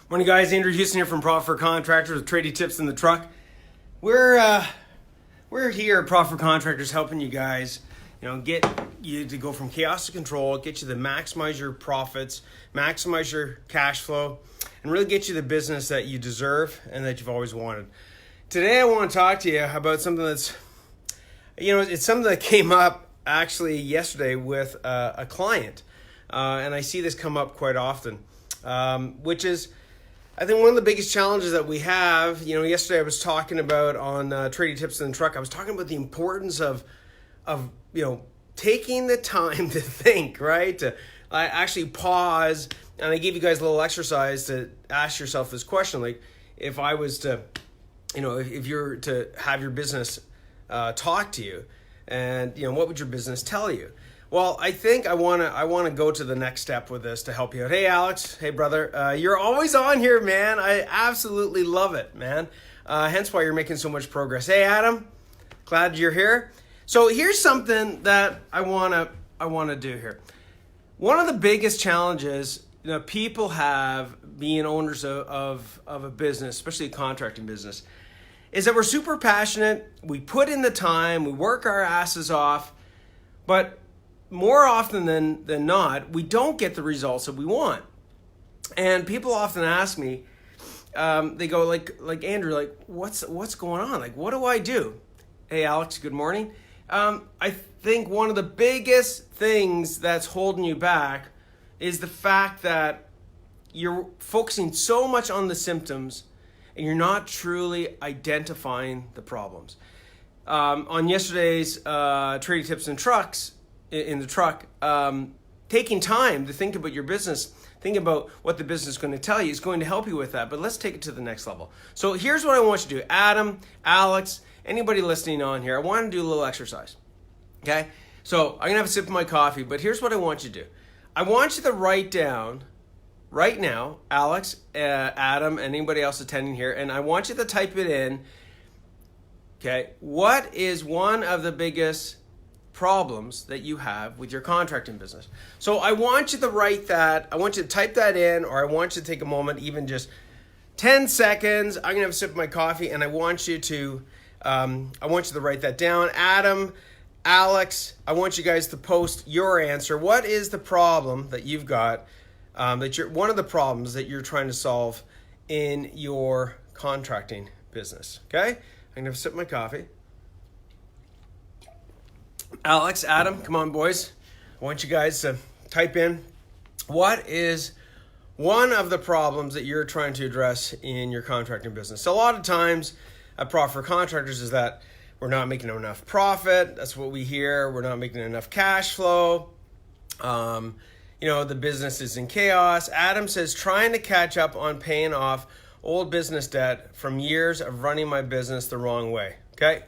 Morning, guys. Andrew Houston here from Profit for Contractors with Trading Tips in the Truck. We're here at Profit for Contractors helping you guys, get you to go from chaos to control, get you to maximize your profits, maximize your cash flow, and really get you the business that you deserve and that you've always wanted. Today, I want to talk to you about something that's, it's something that came up actually yesterday with a client, and I see this come up quite often, which is, I think one of the biggest challenges that we have, yesterday I was talking about on Trading Tips in the Truck, I was talking about the importance of taking the time to think, right? To actually pause, and I gave you guys a little exercise to ask yourself this question, like if I was to, if you're to have your business talk to you, and what would your business tell you? Well, I think I want to go to the next step with this to help you out. Hey, Alex. Hey, brother. You're always on here, man. I absolutely love it, man. Hence why you're making so much progress. Hey, Adam. Glad you're here. So here's something that I want to do here. One of the biggest challenges people have being owners of a business, especially a contracting business, is that we're super passionate. We put in the time. We work our asses off, but more often than not, we don't get the results that we want. And people often ask me, they go like Andrew, like what's going on? Like, what do I do? Hey, Alex, good morning. I think one of the biggest things that's holding you back is the fact that you're focusing so much on the symptoms and you're not truly identifying the problems. On yesterday's Trading Tips in the truck, taking time to think about your business, think about what the business is going to tell you is going to help you with that. But let's take it to the next level. So here's what I want you to do. Adam, Alex, anybody listening on here, I want to do a little exercise. Okay? So I'm going to have a sip of my coffee, but here's what I want you to do. I want you to write down right now, Alex, Adam, and anybody else attending here, and I want you to type it in. Okay? What is one of the biggest problems that you have with your contracting business? So I want you to write that. I want you to type that in, or I want you to take a moment, even just 10 seconds. I'm gonna have a sip of my coffee, and I want you to write that down. Adam, Alex, I want you guys to post your answer. What is the problem that you've got? One of the problems that you're trying to solve in your contracting business. Okay, I'm gonna have a sip of my coffee. Alex, Adam, come on, boys. I want you guys to type in, what is one of the problems that you're trying to address in your contracting business? So a lot of times at Profit for Contractors is that we're not making enough profit. That's what we hear. We're not making enough cash flow. The business is in chaos. Adam says, trying to catch up on paying off old business debt from years of running my business the wrong way. Okay?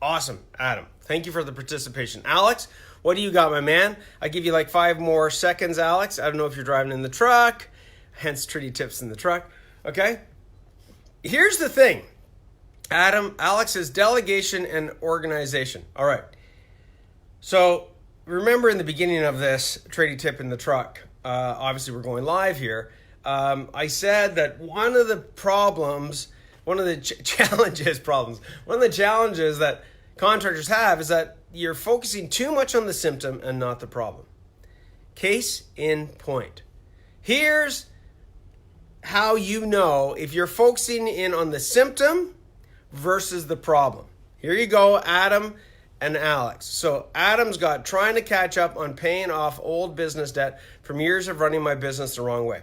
Awesome, Adam. Thank you for the participation. Alex, what do you got, my man? I give you like 5 more seconds, Alex. I don't know if you're driving in the truck, hence Trading Tips in the Truck. Okay? Here's the thing. Alex says delegation and organization. All right. So remember in the beginning of this Trading Tip in the Truck, obviously we're going live here. I said that one of the challenges that contractors have is that you're focusing too much on the symptom and not the problem. Case in point. Here's how you know if you're focusing in on the symptom versus the problem. Here you go, Adam and Alex. So Adam's got trying to catch up on paying off old business debt from years of running my business the wrong way.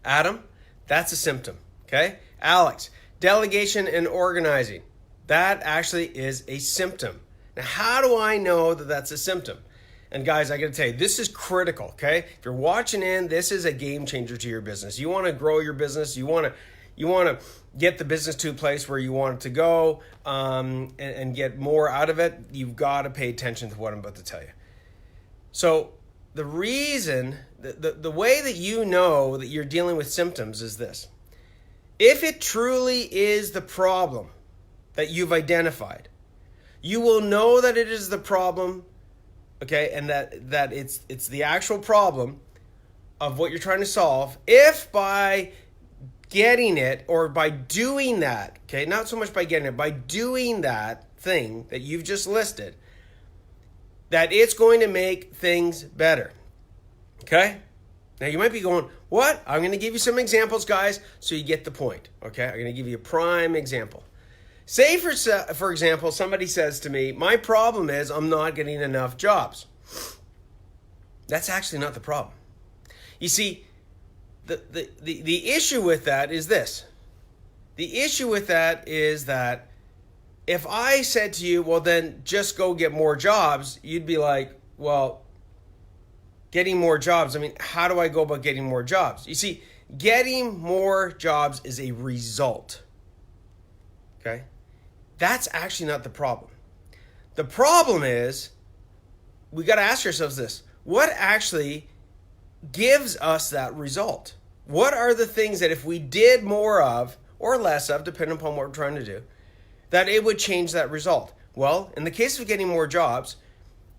Adam, that's a symptom, okay? Alex, delegation and organizing. That actually is a symptom. Now, how do I know that that's a symptom? And guys, I got to tell you, this is critical, okay? If you're watching in, this is a game changer to your business. You want to grow your business. You want to get the business to a place where you want it to go and get more out of it. You've got to pay attention to what I'm about to tell you. So the reason, the way that you know that you're dealing with symptoms is this. If it truly is the problem that you've identified, you will know that it is the problem, okay, and that it's the actual problem of what you're trying to solve if by getting it, or by doing that, okay, not so much by getting it, by doing that thing that you've just listed, that it's going to make things better. Okay? Now you might be going, what? I'm going to give you some examples, guys, so you get the point. Okay? I'm going to give you a prime example. Say, for example, somebody says to me, my problem is I'm not getting enough jobs. That's actually not the problem. You see, the issue with that is this. The issue with that is that if I said to you, well, then just go get more jobs, you'd be like, well, getting more jobs, I mean, how do I go about getting more jobs? You see, getting more jobs is a result. Okay? That's actually not the problem. The problem is, we got to ask ourselves this. What actually gives us that result? What are the things that if we did more of or less of, depending upon what we're trying to do, that it would change that result? Well, in the case of getting more jobs,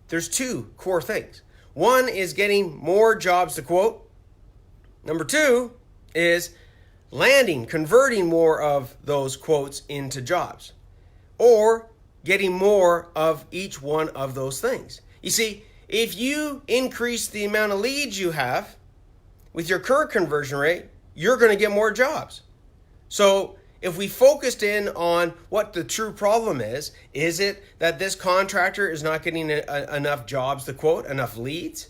there's two core things. One is getting more jobs to quote. Number two is converting more of those quotes into jobs, or getting more of each one of those things. You see, if you increase the amount of leads you have with your current conversion rate, you're going to get more jobs. So if we focused in on what the true problem is it that this contractor is not getting enough jobs to quote, enough leads?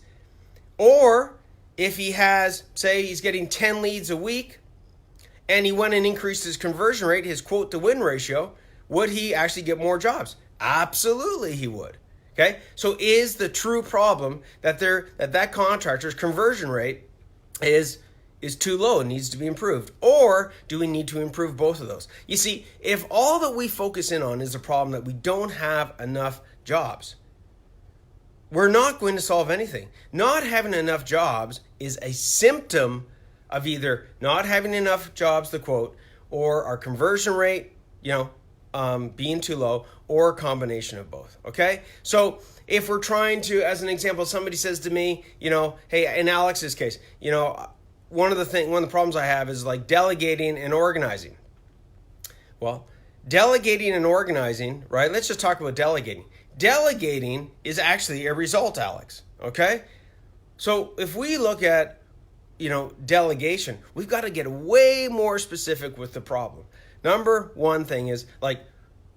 Or if he has, say he's getting 10 leads a week and he went and increased his conversion rate, his quote to win ratio, would he actually get more jobs? Absolutely he would. Okay? So is the true problem that that contractor's conversion rate is too low and needs to be improved? Or do we need to improve both of those? You see, if all that we focus in on is the problem that we don't have enough jobs, we're not going to solve anything. Not having enough jobs is a symptom of either not having enough jobs to quote, or our conversion rate, being too low, or a combination of both. Okay? So if we're trying to, as an example, somebody says to me, hey, in Alex's case, one of the problems I have is like delegating and organizing. Well, delegating and organizing, right? Let's just talk about delegating. Delegating is actually a result, Alex. Okay? So if we look at, delegation, we've got to get way more specific with the problem. Number one thing is,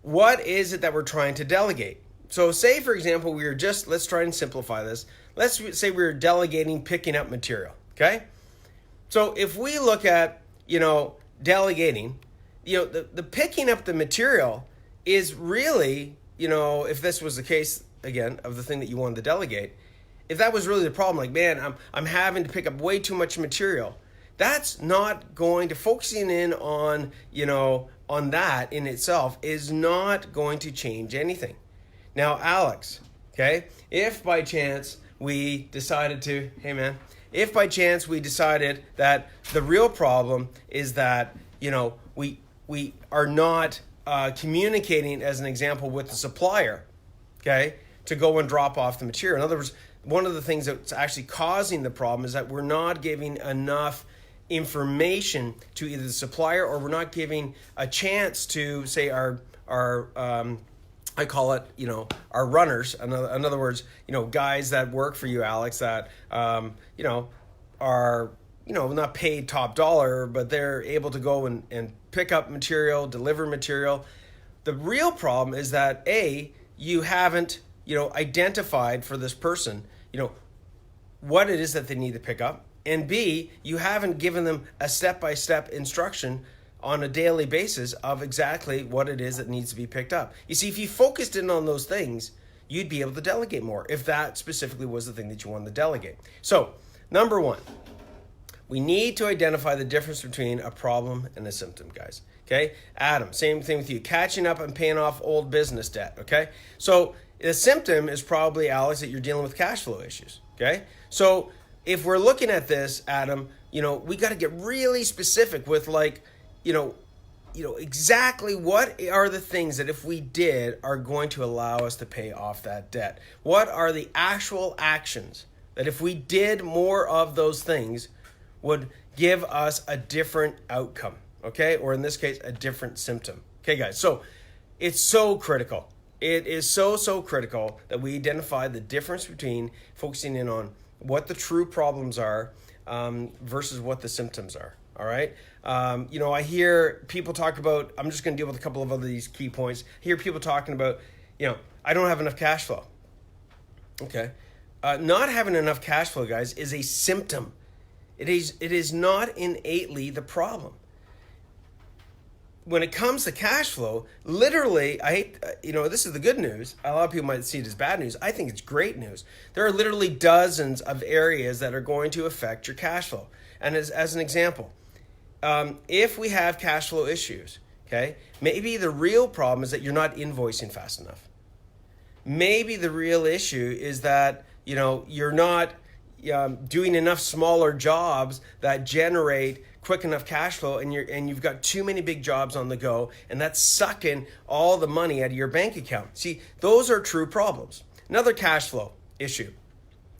what is it that we're trying to delegate? So say, for example, let's try and simplify this. Let's say we were delegating picking up material, okay? So if we look at, delegating, the picking up the material is really, if this was the case, again, of the thing that you wanted to delegate, if that was really the problem, like, man, I'm having to pick up way too much material, that's not going to, focusing in on, on that in itself is not going to change anything. Now, Alex, okay, if by chance we decided that the real problem is that, we are not communicating, as an example, with the supplier, okay, to go and drop off the material. In other words, one of the things that's actually causing the problem is that we're not giving enough information to either the supplier, or we're not giving a chance to, say, our I call it, our runners. In other words, guys that work for you, Alex, that, are, not paid top dollar, but they're able to go and pick up material, deliver material. The real problem is that, A, you haven't, identified for this person, what it is that they need to pick up. And B, you haven't given them a step-by-step instruction on a daily basis of exactly what it is that needs to be picked up. You see, if you focused in on those things, you'd be able to delegate more, if that specifically was the thing that you wanted to delegate. So, number one, we need to identify the difference between a problem and a symptom, guys. Okay? Adam, same thing with you. Catching up and paying off old business debt, okay? So, the symptom is probably, Alex, that you're dealing with cash flow issues, okay? So, if we're looking at this, Adam, we got to get really specific with exactly what are the things that if we did are going to allow us to pay off that debt? What are the actual actions that if we did more of those things would give us a different outcome, okay? Or in this case, a different symptom. Okay, guys, so it's so critical. It is so critical that we identify the difference between focusing in on what the true problems are versus what the symptoms are, all right? I hear people talk about, I'm just going to deal with a couple of these key points. I hear people talking about, I don't have enough cash flow. Okay. Not having enough cash flow, guys, is a symptom. It is not innately the problem. When it comes to cash flow, literally, this is the good news. A lot of people might see it as bad news. I think it's great news. There are literally dozens of areas that are going to affect your cash flow. And as an example, if we have cash flow issues, okay, maybe the real problem is that you're not invoicing fast enough. Maybe the real issue is that, you're not doing enough smaller jobs that generate quick enough cash flow, and you've got too many big jobs on the go, and that's sucking all the money out of your bank account. See, those are true problems. Another cash flow issue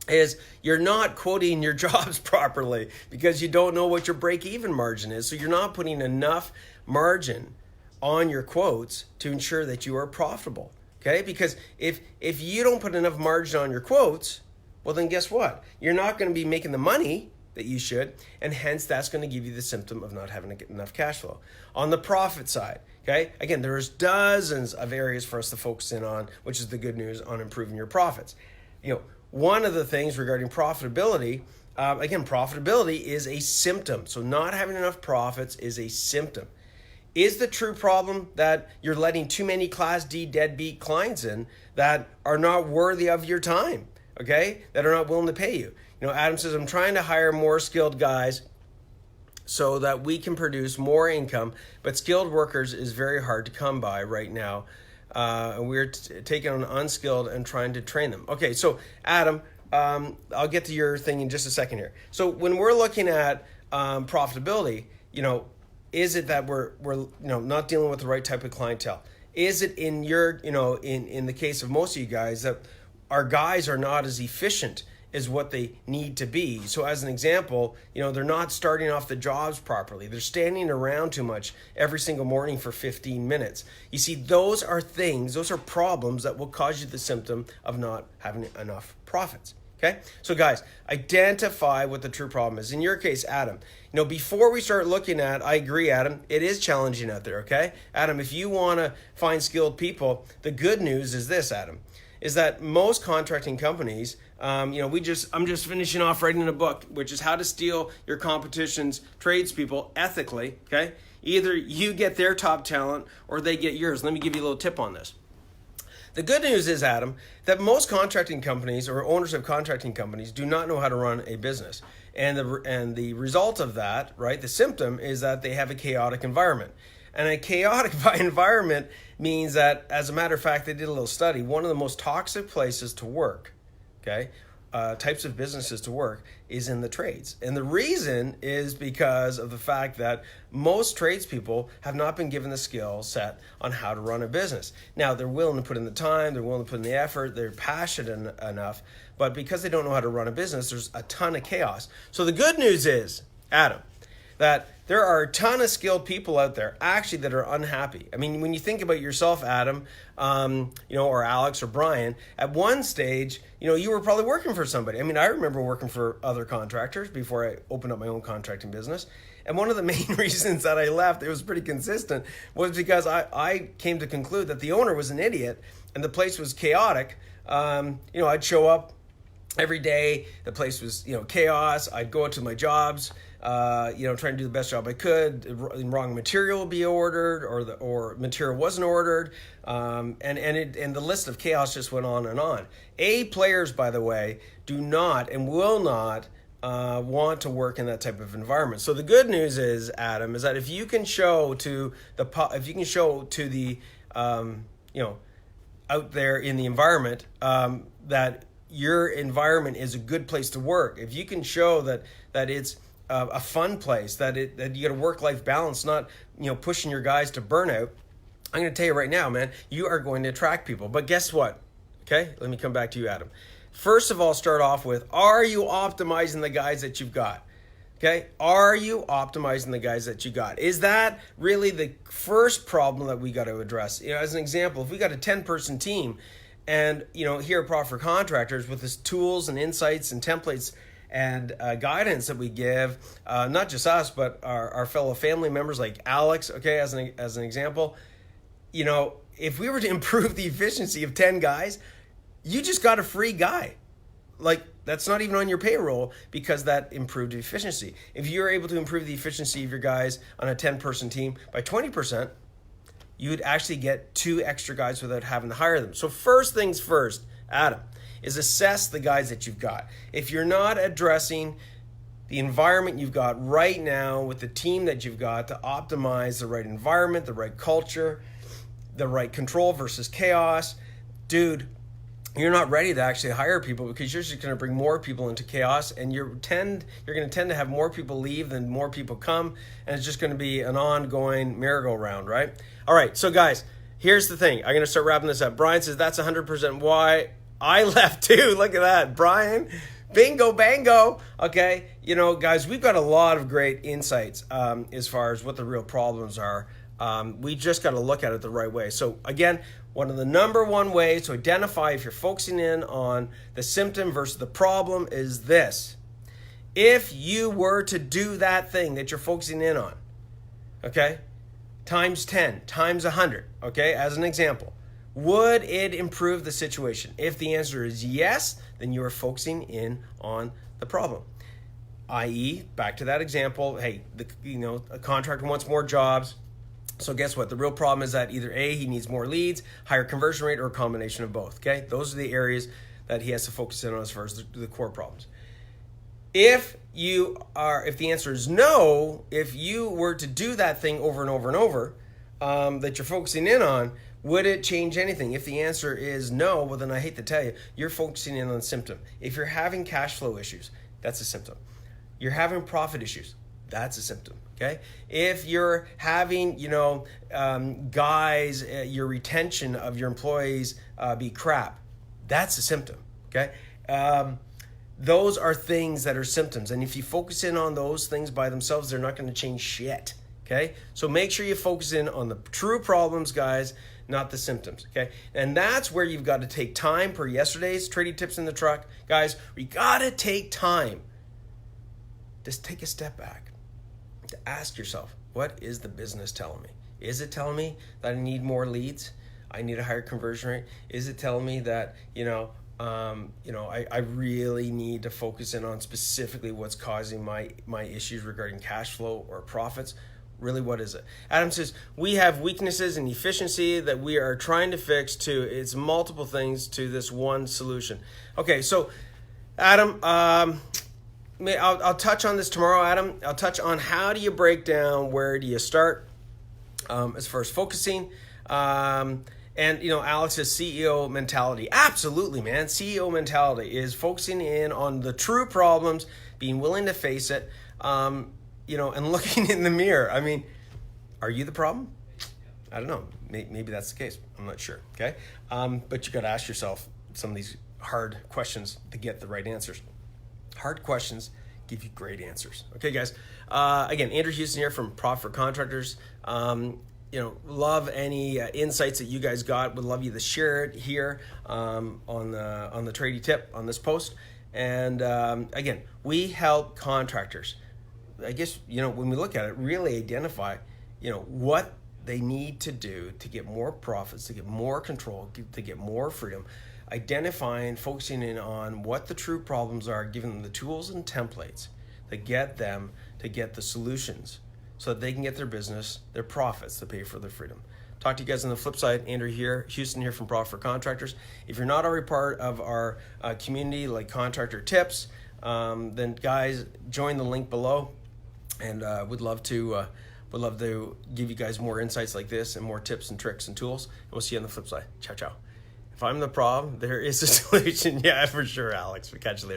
is you're not quoting your jobs properly because you don't know what your break-even margin is. So you're not putting enough margin on your quotes to ensure that you are profitable. Okay? Because if you don't put enough margin on your quotes, well then guess what? You're not going to be making the money that you should, and hence that's going to give you the symptom of not having enough cash flow. On the profit side, okay, again, there's dozens of areas for us to focus in on, which is the good news on improving your profits. One of the things regarding profitability, profitability is a symptom. So not having enough profits is a symptom. Is the true problem that you're letting too many Class D deadbeat clients in that are not worthy of your time, okay, that are not willing to pay you? Adam says, I'm trying to hire more skilled guys so that we can produce more income, but skilled workers is very hard to come by right now. And we're taking on unskilled and trying to train them. Okay, so Adam, I'll get to your thing in just a second here. So when we're looking at profitability, is it that we're not dealing with the right type of clientele? Is it in your, in the case of most of you guys that our guys are not as efficient is what they need to be? So as an example, they're not starting off the jobs properly. They're standing around too much every single morning for 15 minutes. You see, those are problems that will cause you the symptom of not having enough profits. Okay? So guys, identify what the true problem is. In your case, Adam, before we start looking at, I agree, Adam, it is challenging out there, okay? Adam, if you want to find skilled people, the good news is this, Adam, is that most contracting companies, I'm just finishing off writing a book, which is how to steal your competition's tradespeople ethically, okay? Either you get their top talent or they get yours. Let me give you a little tip on this. The good news is, Adam, that most contracting companies or owners of contracting companies do not know how to run a business. And the result of that, right, the symptom is that they have a chaotic environment. And a chaotic environment means that, as a matter of fact, they did a little study, one of the most toxic places to work, okay, types of businesses to work is in the trades. And the reason is because of the fact that most tradespeople have not been given the skill set on how to run a business. Now, they're willing to put in the time, they're willing to put in the effort, they're passionate enough, but because they don't know how to run a business, there's a ton of chaos. So the good news is, Adam, that there are a ton of skilled people out there actually that are unhappy. I mean, when you think about yourself, Adam, or Alex or Brian, at one stage, you were probably working for somebody. I mean, I remember working for other contractors before I opened up my own contracting business. And one of the main reasons that I left, it was pretty consistent, was because I came to conclude that the owner was an idiot and the place was chaotic. I'd show up every day, the place was, chaos. I'd go out to my jobs, trying to do the best job I could. The wrong material would be ordered, or material wasn't ordered, and the list of chaos just went on and on. A players, by the way, do not and will not want to work in that type of environment. So the good news is, Adam, is that if you can show to the out there in the environment that your environment is a good place to work, if you can show that it's a fun place, that you get a work-life balance, not pushing your guys to burnout, I'm going to tell you right now, man, you are going to attract people. But guess what? Okay, let me come back to you, Adam. First of all, start off with, are you optimizing the guys that you've got? Okay, are you optimizing the guys that you got? Is that really the first problem that we got to address? As an example, if we got a 10-person team, and here at Profit for Contractors, with the tools and insights and templates and guidance that we give, not just us but our fellow family members like Alex. Okay, as an example, if we were to improve the efficiency of 10 guys, you just got a free guy. Like, that's not even on your payroll, because that improved efficiency. If you're able to improve the efficiency of your guys on a 10-person team by 20%, you would actually get 2 extra guys without having to hire them. So first things first, Adam, is assess the guys that you've got. If you're not addressing the environment you've got right now with the team that you've got to optimize the right environment, the right culture, the right control versus chaos, dude, you're not ready to actually hire people, because you're just going to bring more people into chaos, and you're going to tend to have more people leave than more people come, and it's just going to be an ongoing merry-go-round, right? All right, so guys, here's the thing. I'm going to start wrapping this up. Brian says that's 100% why I left too. Look at that, Brian. Bingo, bango. Okay, guys, we've got a lot of great insights as far as what the real problems are. We just got to look at it the right way. So again, one of the number one ways to identify if you're focusing in on the symptom versus the problem is this. If you were to do that thing that you're focusing in on, okay, times 10, times 100, okay, as an example, would it improve the situation? If the answer is yes, then you are focusing in on the problem. I.e., back to that example, hey, a contractor wants more jobs. So guess what? The real problem is that either A, he needs more leads, higher conversion rate, or a combination of both. Okay, those are the areas that he has to focus in on as far as the core problems. If the answer is no, if you were to do that thing over and over and over that you're focusing in on, would it change anything? If the answer is no, well then I hate to tell you, you're focusing in on the symptom. If you're having cash flow issues, that's a symptom. You're having profit issues, that's a symptom. Okay, if you're having, your retention of your employees be crap, that's a symptom. Okay, those are things that are symptoms, and if you focus in on those things by themselves, they're not going to change shit. Okay, so make sure you focus in on the true problems, guys, not the symptoms. Okay, and that's where you've got to take time. Per yesterday's trading tips in the truck, guys, we got to take time. Just take a step back to ask yourself, what is the business telling me? Is it telling me that I need more leads? I need a higher conversion rate? Is it telling me that, I really need to focus in on specifically what's causing my issues regarding cash flow or profits? Really, what is it? Adam says, we have weaknesses in efficiency that we are trying to fix to, it's multiple things to this one solution. Okay, so Adam, I'll touch on this tomorrow, Adam. I'll touch on how do you break down, where do you start as far as focusing. And, Alex's CEO mentality. Absolutely, man. CEO mentality is focusing in on the true problems, being willing to face it, and looking in the mirror. I mean, are you the problem? I don't know. Maybe that's the case. I'm not sure, okay? But you got to ask yourself some of these hard questions to get the right answers. Hard questions give you great answers. Okay, guys. Again, Andrew Houston here from Profit for Contractors. Love any insights that you guys got. Would love you to share it here on the trading tip on this post. And again, we help contractors. I guess when we look at it, really identify what they need to do to get more profits, to get more control, to get more freedom. Identifying, focusing in on what the true problems are, giving them the tools and templates that get them to get the solutions so that they can get their business, their profits to pay for their freedom. Talk to you guys on the flip side. Andrew Houston here from Profit for Contractors. If you're not already part of our community like Contractor Tips, then guys, join the link below, and would love to give you guys more insights like this and more tips and tricks and tools. And we'll see you on the flip side. Ciao, ciao. If I'm the problem, there is a solution. Yeah, for sure, Alex. We catch you later.